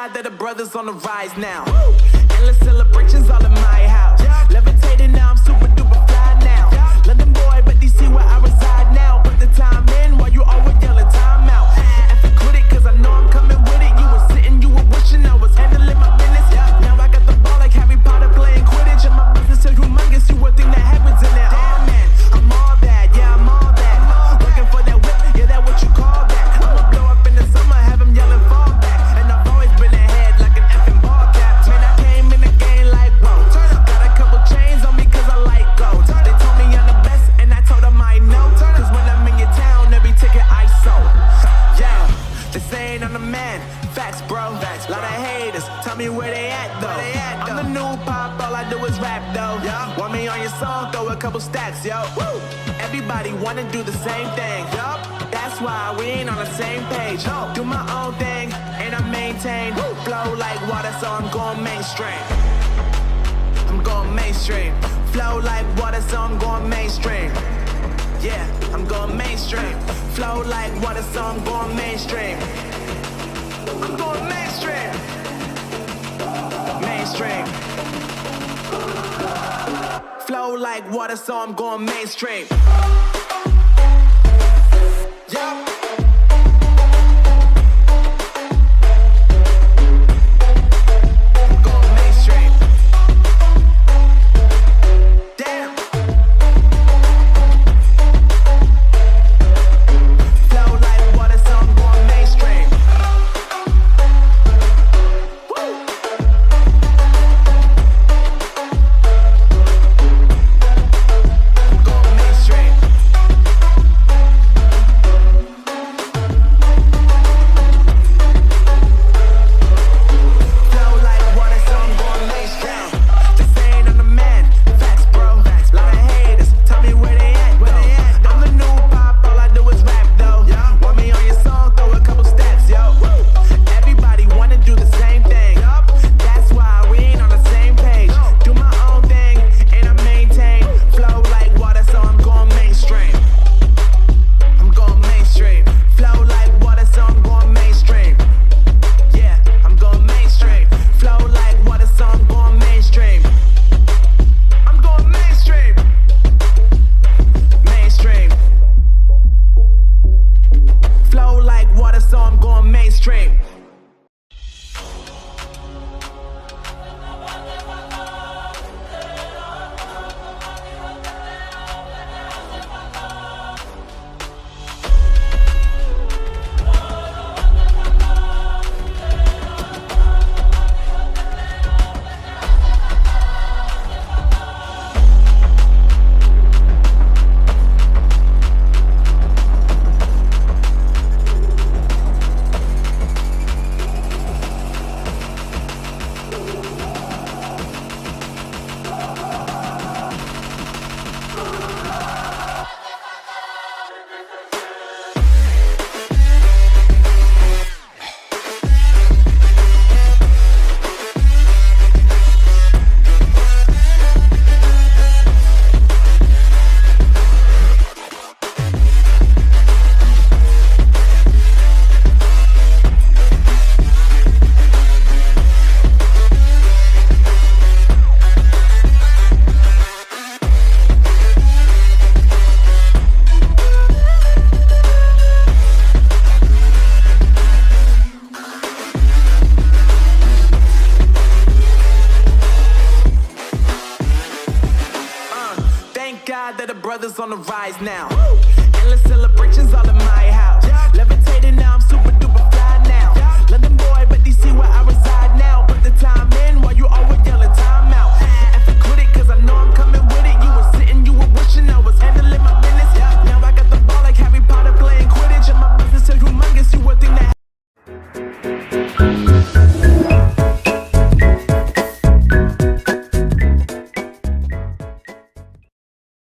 God that the brothers on the rise now. Endless celebrations all in my house. Levitating now, I'm super duper fly now. London boy, but DC where I reside now. Put the time in while you always yelling time out. And to quit it, cause I know I'm coming with it. You were sitting, you were wishing I was handling my business. Now I got the ball like Harry Potter playing Quidditch. And my business is humongous, you would think that happens in there. Damn man, I'm all that, yeah, I'm all that. Looking for that whip, yeah, that what you call that. I'ma blow up in the summer, have them yelling fall back. And I've always been ahead like an effing ball cap. Man, I came in the game like, whoa. Got a couple chains on me cause I like gold. They told me I'm the best and I told them I know. Cause when I'm in your town, every ticket I sold. Yeah, they saying I'm the man. Facts, bro. Lot of haters, tell me where they at though. I'm the new pop, all I do is rap though. Want me on your song, throw a couple stacks, yo. Woo. Everybody wanna do the same thing. That's why we ain't on the same page. Do my own thing, and I maintain. Flow like water, so I'm going mainstream. I'm going mainstream. Flow like water, so I'm going mainstream. Yeah, I'm going mainstream. Flow like water, so I'm going mainstream. I'm going mainstream. Mainstream. Flow like water, so I'm going mainstream. Yeah. On the rise now. Endless celebrations all in